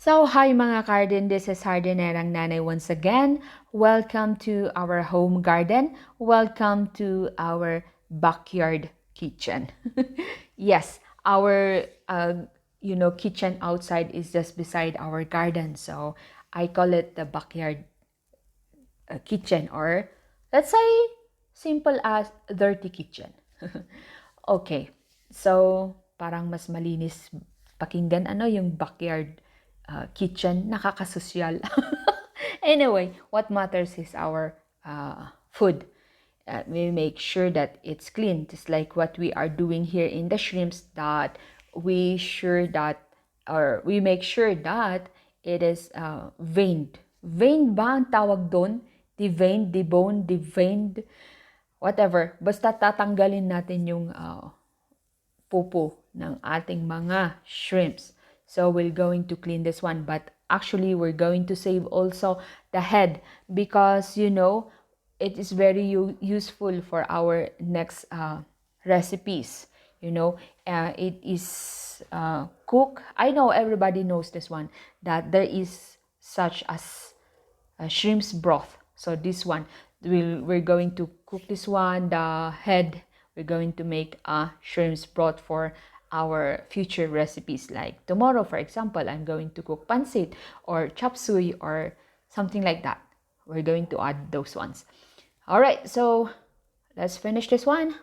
So, hi mga garden, this is Hardinerang Nanay once again. Welcome to our home garden. Welcome to our backyard kitchen. Yes, our kitchen outside is just beside our garden. So, I call it the backyard kitchen, or let's say simple as dirty kitchen. Okay. So, parang mas malinis pakinggan yung backyard kitchen, nakakasosyal. Anyway, what matters is our food. We make sure that it's clean, just like what we are doing here in the shrimps, that we make sure that it is veined. Veined ba ang tawag doon? Deveined, deboned, deveined, whatever. Basta tatanggalin natin yung pupo ng ating mga shrimps. So we're going to clean this one, but actually we're going to save also the head, because it is very useful for our next recipes. It is cook. I know everybody knows this one, that there is such as shrimps broth. So this one, we're going to cook this one, the head. We're going to make a shrimps broth for our future recipes. Like tomorrow, for example, I'm going to cook pancit or chop suey or something like that. We're going to add those ones. All right, so let's finish this one.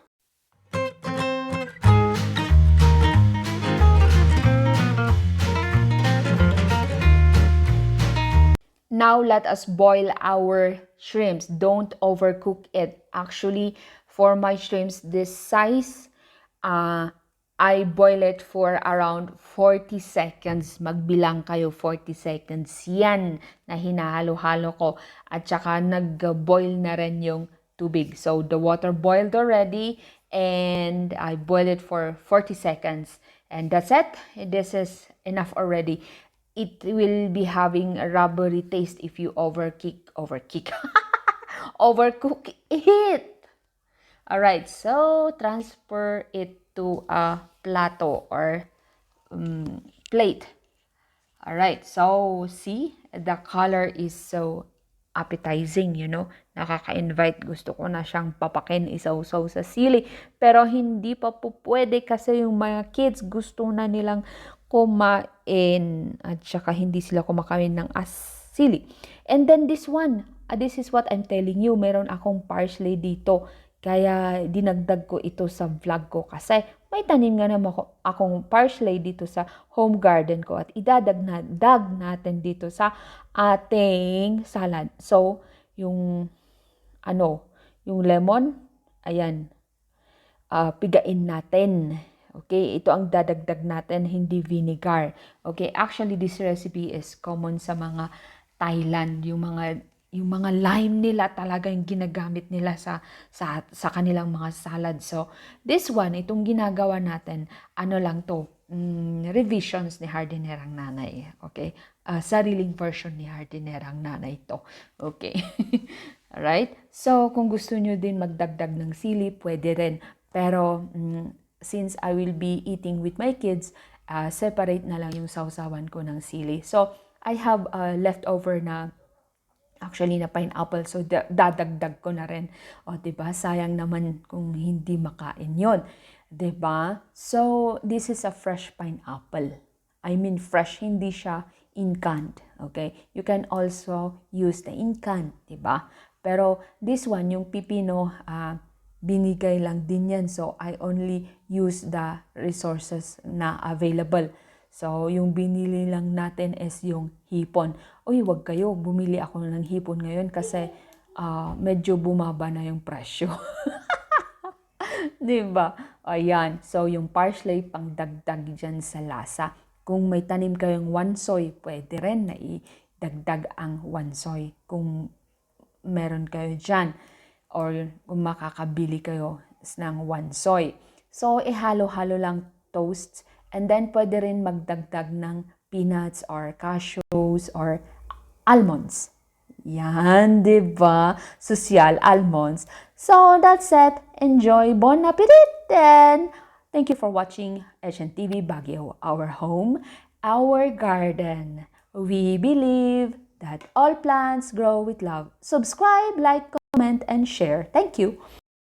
Now let us boil our shrimps. Don't overcook it. Actually, for my shrimps this size, I boil it for around 40 seconds. Magbilang kayo, 40 seconds. Yan na hinahalo-halo ko. At saka nag-boil na rin yung tubig. So the water boiled already and I boil it for 40 seconds. And that's it. This is enough already. It will be having a rubbery taste if you overcook it. All right, so transfer it to a plato or plate. All right, so see, the color is so appetizing, Nakaka-invite. Gusto ko na siyang papakin, isaw-saw sa sili. Pero hindi pa po pwede kasi yung mga kids gusto na nilang kumain at saka hindi sila kumakain ng sili. And then this one, this is what I'm telling you, meron akong parsley dito. Kaya dinagdag ko ito sa vlog ko kasi may tanim nga naman akong parsley dito sa home garden ko at idadagdag natin dito sa ating salad. So, yung lemon, ayan, pigain natin. Okay, ito ang dadagdag natin, hindi vinegar. Okay, actually this recipe is common sa mga Thailand, yung mga lime nila talaga yung ginagamit nila sa kanilang mga salad. So, this one, itong ginagawa natin, lang to, revisions ni Hardinerang Nanay. Okay? Sariling version ni Hardinerang Nanay to. Okay? Alright? So, kung gusto nyo din magdagdag ng sili, pwede rin. Pero, since I will be eating with my kids, separate na lang yung sausawan ko ng sili. So, I have leftover na pineapple. So, dadagdag ko na rin. O, diba? Sayang naman kung hindi makain yon, diba? So, this is a fresh pineapple. I mean fresh, hindi siya in-canned. Okay? You can also use the in-canned, diba? Pero, this one, yung pipino, binigay lang din yan. So, I only use the resources na available. So, yung binili lang natin is yung hipon. Uy, wag kayo, bumili ako ng hipon ngayon kasi medyo bumaba na yung presyo. Diba? Ayan. So, yung parsley, pang dagdag dyan sa lasa. Kung may tanim kayong wansoy, pwede rin na idagdag ang wansoy kung meron kayo dyan. Or kung makakabili kayo ng wansoy. So, ihalo-halo lang toast. And then, pwede rin magdagdag ng peanuts or cashews or almonds. Yan, diba? Social almonds. So, that's it. Enjoy. Bon appetit! Then, thank you for watching HNTV Baguio, our home, our garden. We believe that all plants grow with love. Subscribe, like, comment, and share. Thank you.